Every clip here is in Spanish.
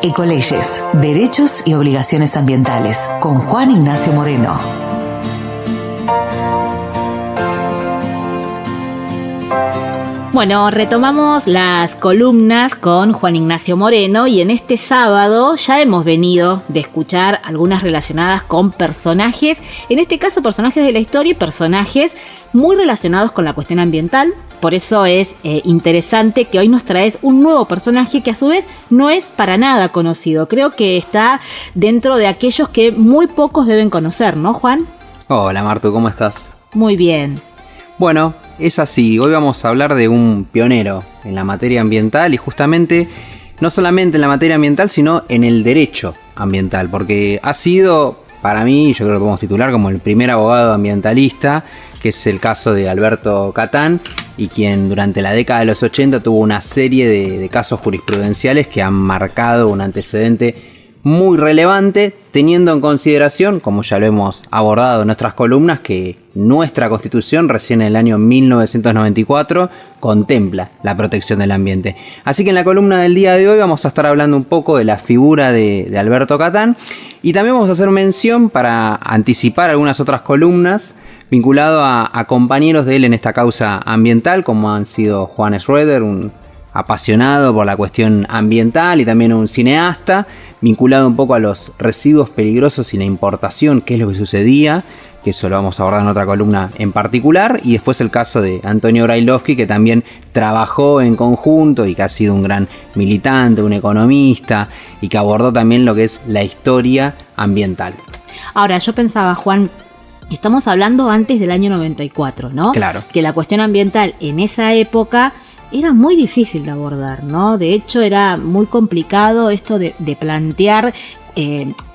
Ecoleyes, Derechos y Obligaciones Ambientales, con Juan Ignacio Moreno. Bueno, retomamos las columnas con Juan Ignacio Moreno y en este sábado ya hemos venido de escuchar algunas relacionadas con personajes, en este caso personajes de la historia y personajes muy relacionados con la cuestión ambiental. Por eso es interesante que hoy nos traes un nuevo personaje que a su vez no es para nada conocido. Creo que está dentro de aquellos que muy pocos deben conocer, ¿no, Juan? Hola Martu, ¿cómo estás? Muy bien. Bueno, es así. Hoy vamos a hablar de un pionero en la materia ambiental y justamente no solamente en la materia ambiental, sino en el derecho ambiental, porque ha sido, para mí, yo creo que lo podemos titular como el primer abogado ambientalista, que es el caso de Alberto Catán, y quien durante la década de los 80 tuvo una serie de casos jurisprudenciales que han marcado un antecedente muy relevante, teniendo en consideración, como ya lo hemos abordado en nuestras columnas, que nuestra Constitución recién en el año 1994 contempla la protección del ambiente. Así que en la columna del día de hoy vamos a estar hablando un poco de la figura de Alberto Catán y también vamos a hacer mención, para anticipar algunas otras columnas, vinculado a compañeros de él en esta causa ambiental, como han sido Juan Schroeder, un apasionado por la cuestión ambiental y también un cineasta, vinculado un poco a los residuos peligrosos y la importación, qué es lo que sucedía, que eso lo vamos a abordar en otra columna en particular, y después el caso de Antonio Brailovsky, que también trabajó en conjunto y que ha sido un gran militante, un economista, y que abordó también lo que es la historia ambiental. Ahora, yo pensaba, Juan, estamos hablando antes del año 94, ¿no? Claro. Que la cuestión ambiental en esa época era muy difícil de abordar, ¿no? De hecho, era muy complicado esto de plantear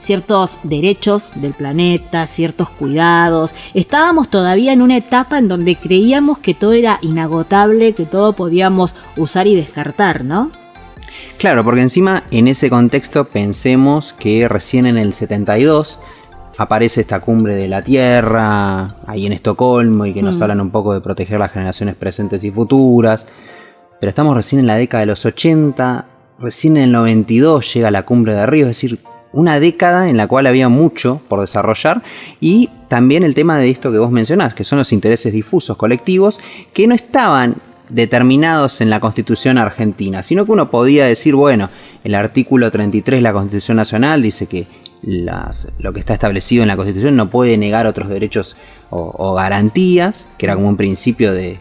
ciertos derechos del planeta, ciertos cuidados. Estábamos todavía en una etapa en donde creíamos que todo era inagotable, que todo podíamos usar y descartar, ¿no? Claro, porque encima en ese contexto pensemos que recién en el 72 aparece esta cumbre de la Tierra, ahí en Estocolmo, y que nos hablan un poco de proteger las generaciones presentes y futuras. Pero estamos recién en la década de los 80, recién en el 92 llega la cumbre de Río, es decir, una década en la cual había mucho por desarrollar, y también el tema de esto que vos mencionás, que son los intereses difusos colectivos, que no estaban determinados en la Constitución argentina, sino que uno podía decir, bueno, el artículo 33 de la Constitución Nacional dice que lo que está establecido en la Constitución no puede negar otros derechos o garantías, que era como un principio de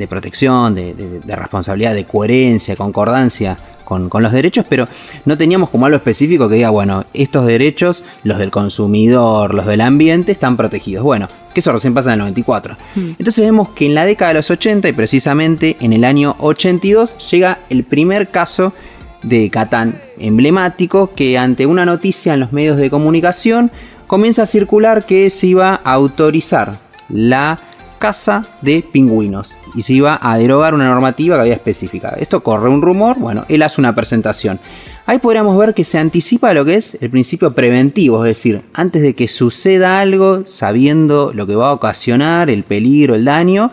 protección, de responsabilidad, de coherencia, concordancia con los derechos, pero no teníamos como algo específico que diga, bueno, estos derechos, los del consumidor, los del ambiente, están protegidos. Bueno, que eso recién pasa en el 94. Entonces vemos que en la década de los 80, y precisamente en el año 82, llega el primer caso de Catán emblemático, que ante una noticia en los medios de comunicación comienza a circular que se iba a autorizar la caza de pingüinos y se iba a derogar una normativa que había específica. Esto corre un rumor, bueno, él hace una presentación. Ahí podríamos ver que se anticipa lo que es el principio preventivo, es decir, antes de que suceda algo, sabiendo lo que va a ocasionar, el peligro, el daño,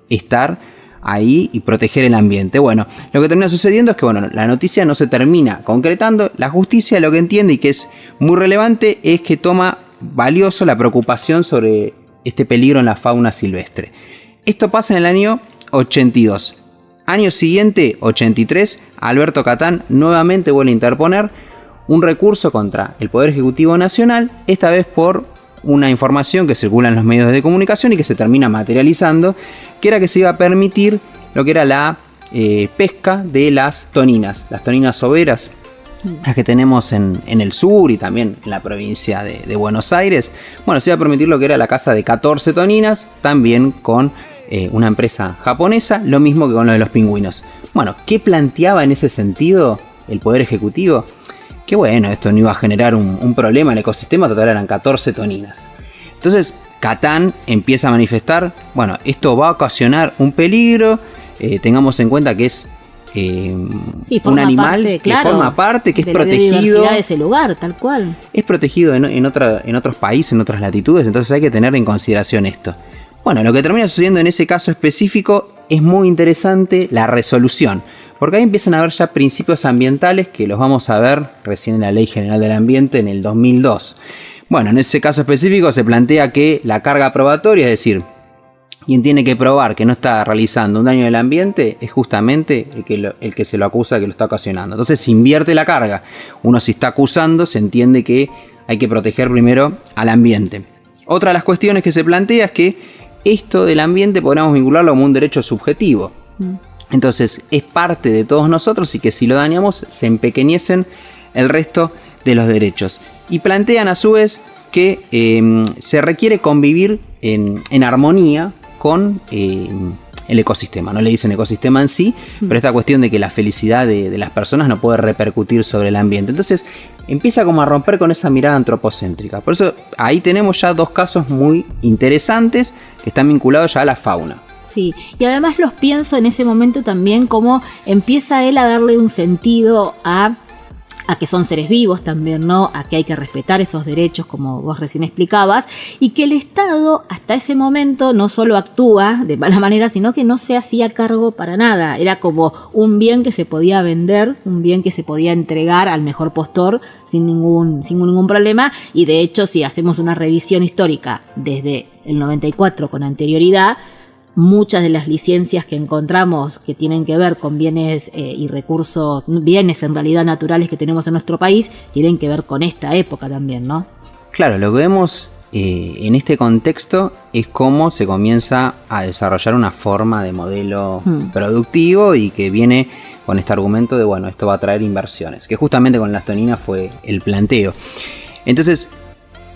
estar ahí y proteger el ambiente. Bueno, lo que termina sucediendo es que, bueno, la noticia no se termina concretando. La justicia lo que entiende, y que es muy relevante, es que toma valioso la preocupación sobre este peligro en la fauna silvestre. Esto pasa en el año 82. Año siguiente, 83, Alberto Catán nuevamente vuelve a interponer un recurso contra el Poder Ejecutivo Nacional, esta vez por una información que circula en los medios de comunicación y que se termina materializando, que era que se iba a permitir lo que era la pesca de las toninas soberas, las que tenemos en el sur y también en la provincia de Buenos Aires. Bueno, se iba a permitir lo que era la caza de 14 toninas, también con una empresa japonesa, lo mismo que con lo de los pingüinos. Bueno, ¿qué planteaba en ese sentido el Poder Ejecutivo? Que bueno, esto no iba a generar un problema en el ecosistema, total eran 14 toninas. Entonces Catán empieza a manifestar, bueno, esto va a ocasionar un peligro, tengamos en cuenta que es un animal parte, claro, que forma parte, que es protegido de ese lugar, tal cual. Es protegido en otros países, en otras latitudes, entonces hay que tener en consideración esto. Bueno, lo que termina sucediendo en ese caso específico es muy interesante la resolución, Porque ahí empiezan a haber ya principios ambientales que los vamos a ver recién en la Ley General del Ambiente en el 2002. Bueno, en ese caso específico se plantea que la carga probatoria, es decir, quien tiene que probar que no está realizando un daño al ambiente es justamente el que se lo acusa que lo está ocasionando. Entonces se invierte la carga. Uno, si está acusando, se entiende que hay que proteger primero al ambiente. Otra de las cuestiones que se plantea es que esto del ambiente podríamos vincularlo como un derecho subjetivo. Entonces es parte de todos nosotros y que si lo dañamos se empequeñecen el resto de los derechos. Y plantean a su vez que se requiere convivir en armonía con el ecosistema. No le dicen ecosistema en sí, pero esta cuestión de que la felicidad de las personas no puede repercutir sobre el ambiente. Entonces empieza como a romper con esa mirada antropocéntrica. Por eso ahí tenemos ya dos casos muy interesantes que están vinculados ya a la fauna. Sí, y además los pienso en ese momento también como empieza él a darle un sentido a que son seres vivos también, ¿no? A que hay que respetar esos derechos, como vos recién explicabas, y que el Estado hasta ese momento no solo actúa de mala manera, sino que no se hacía cargo para nada. Era como un bien que se podía vender, un bien que se podía entregar al mejor postor sin ningún problema, y de hecho, si hacemos una revisión histórica desde el 94 con anterioridad, muchas de las licencias que encontramos que tienen que ver con bienes y recursos, bienes en realidad naturales que tenemos en nuestro país, tienen que ver con esta época también, ¿no? Claro, lo que vemos en este contexto es cómo se comienza a desarrollar una forma de modelo productivo y que viene con este argumento de, bueno, esto va a traer inversiones, que justamente con la astonina fue el planteo. Entonces,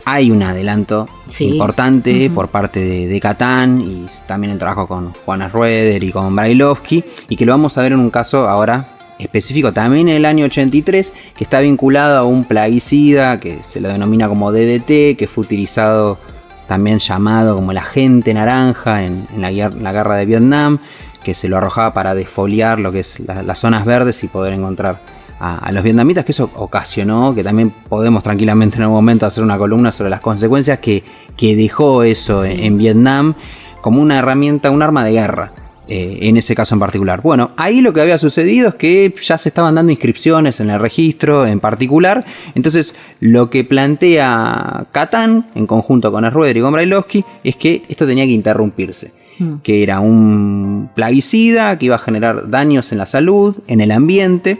hay un adelanto importante por parte de Catán y también el trabajo con Juana Roeder y con Brailovsky, y que lo vamos a ver en un caso ahora específico también en el año 83, que está vinculado a un plaguicida que se lo denomina como DDT, que fue utilizado también llamado como el agente naranja en la guerra de Vietnam, que se lo arrojaba para desfoliar lo que es las zonas verdes y poder encontrar a los vietnamitas, que eso ocasionó que también podemos tranquilamente en algún momento hacer una columna sobre las consecuencias que dejó eso en Vietnam como una herramienta, un arma de guerra, en ese caso en particular. Bueno, ahí lo que había sucedido es que ya se estaban dando inscripciones en el registro en particular, entonces lo que plantea Catán en conjunto con Schroeder y con Brailovsky es que esto tenía que interrumpirse, que era un plaguicida que iba a generar daños en la salud, en el ambiente.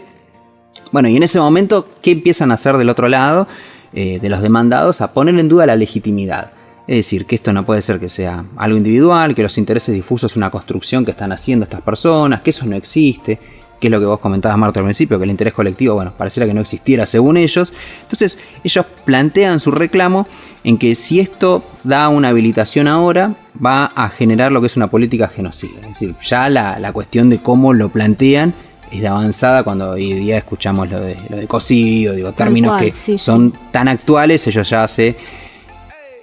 Bueno, y en ese momento, ¿qué empiezan a hacer del otro lado de los demandados? A poner en duda la legitimidad. Es decir, que esto no puede ser que sea algo individual, que los intereses difusos es una construcción que están haciendo estas personas, que eso no existe, que es lo que vos comentabas, Marta, al principio, que el interés colectivo, bueno, pareciera que no existiera según ellos. Entonces, ellos plantean su reclamo en que si esto da una habilitación ahora, va a generar lo que es una política genocida. Es decir, ya la cuestión de cómo lo plantean es de avanzada cuando hoy día escuchamos lo de cocido, digo, términos que son tan actuales. Ellos ya hace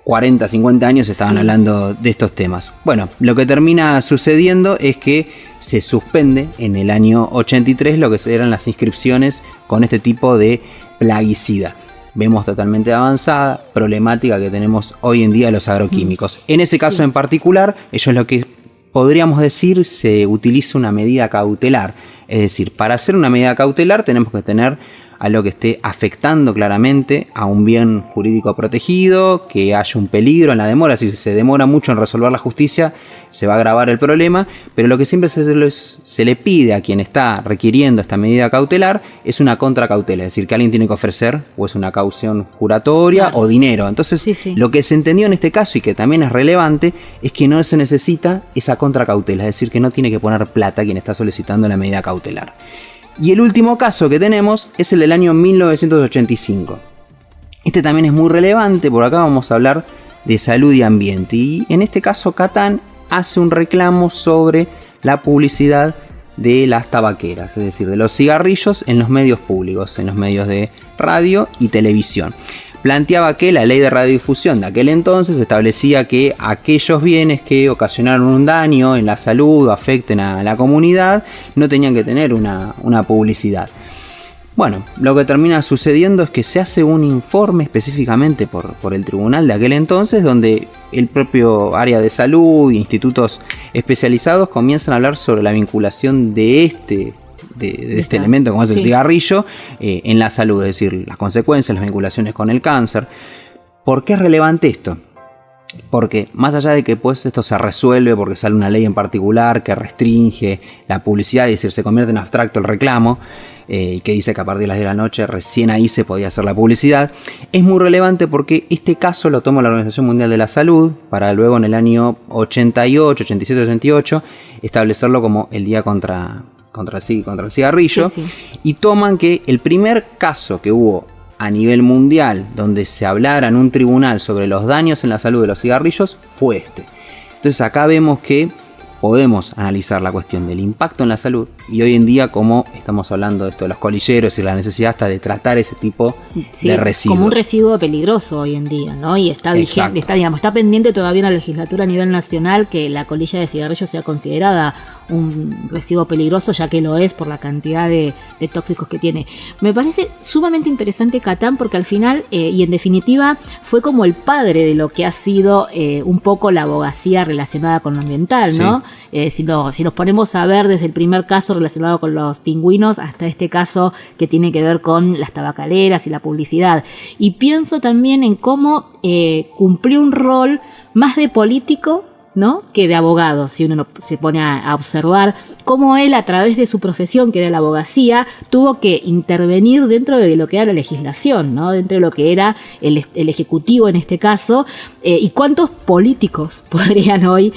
40, 50 años estaban hablando de estos temas. Bueno, lo que termina sucediendo es que se suspende en el año 83 lo que eran las inscripciones con este tipo de plaguicida. Vemos totalmente avanzada, problemática que tenemos hoy en día los agroquímicos. En ese caso en particular, ellos lo que podríamos decir se utiliza una medida cautelar. Es decir, para hacer una medida cautelar tenemos que tener algo que esté afectando claramente a un bien jurídico protegido, que haya un peligro en la demora. Si se demora mucho en resolver la justicia, se va a agravar el problema, pero lo que siempre se le pide a quien está requiriendo esta medida cautelar es una contracautela, es decir, que alguien tiene que ofrecer o es una caución juratoria o dinero. Entonces, lo que se entendió en este caso y que también es relevante es que no se necesita esa contracautela, es decir, que no tiene que poner plata quien está solicitando la medida cautelar. Y el último caso que tenemos es el del año 1985. Este también es muy relevante, por acá vamos a hablar de salud y ambiente. Y en este caso Catán hace un reclamo sobre la publicidad de las tabaqueras, es decir, de los cigarrillos en los medios públicos, en los medios de radio y televisión. Planteaba que la ley de radiodifusión de aquel entonces establecía que aquellos bienes que ocasionaron un daño en la salud o afecten a la comunidad no tenían que tener una publicidad. Bueno, lo que termina sucediendo es que se hace un informe específicamente por el tribunal de aquel entonces, donde el propio área de salud e institutos especializados comienzan a hablar sobre la vinculación de de este elemento como es el cigarrillo en la salud, es decir, las consecuencias, las vinculaciones con el cáncer. ¿Por qué es relevante esto? Porque más allá de que pues esto se resuelve porque sale una ley en particular que restringe la publicidad, es decir, se convierte en abstracto el reclamo, y que dice que a partir de las 10 de la noche recién ahí se podía hacer la publicidad, es muy relevante porque este caso lo tomó la Organización Mundial de la Salud para luego en el año 88, 87, 88 establecerlo como el día contra el cigarrillo, y toman que el primer caso que hubo a nivel mundial donde se hablara en un tribunal sobre los daños en la salud de los cigarrillos fue este. Entonces acá vemos que podemos analizar la cuestión del impacto en la salud y hoy en día como estamos hablando de esto de los colilleros y la necesidad hasta de tratar ese tipo de residuos. Como un residuo peligroso hoy en día, ¿no? Y está vigente, está pendiente todavía en la legislatura a nivel nacional que la colilla de cigarrillo sea considerada un residuo peligroso, ya que lo es por la cantidad de tóxicos que tiene. Me parece sumamente interesante Catán porque al final, y en definitiva, fue como el padre de lo que ha sido un poco la abogacía relacionada con lo ambiental, ¿no? Si nos ponemos a ver desde el primer caso relacionado con los pingüinos hasta este caso que tiene que ver con las tabacaleras y la publicidad. Y pienso también en cómo cumplió un rol más de político, ¿no?, que de abogado, si uno se pone a observar cómo él a través de su profesión, que era la abogacía, tuvo que intervenir dentro de lo que era la legislación, ¿no?, dentro de lo que era el ejecutivo en este caso, y cuántos políticos podrían hoy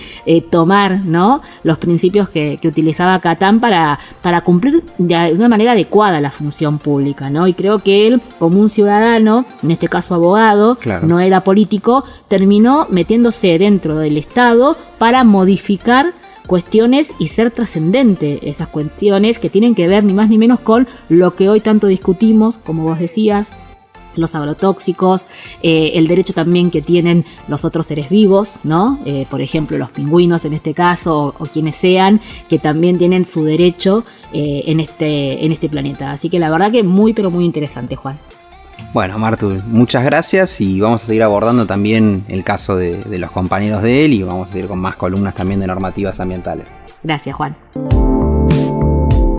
tomar, ¿no?, los principios que utilizaba Catán para cumplir de una manera adecuada la función pública, ¿no? Y creo que él, como un ciudadano, en este caso abogado, no era político, terminó metiéndose dentro del Estado para modificar cuestiones y ser trascendente esas cuestiones que tienen que ver ni más ni menos con lo que hoy tanto discutimos, como vos decías, los agrotóxicos, el derecho también que tienen los otros seres vivos, ¿no? Por ejemplo, los pingüinos en este caso, o quienes sean, que también tienen su derecho en este planeta. Así que la verdad que muy, pero muy interesante, Juan. Bueno, Martu, muchas gracias y vamos a seguir abordando también el caso de los compañeros de él y vamos a seguir con más columnas también de normativas ambientales. Gracias, Juan.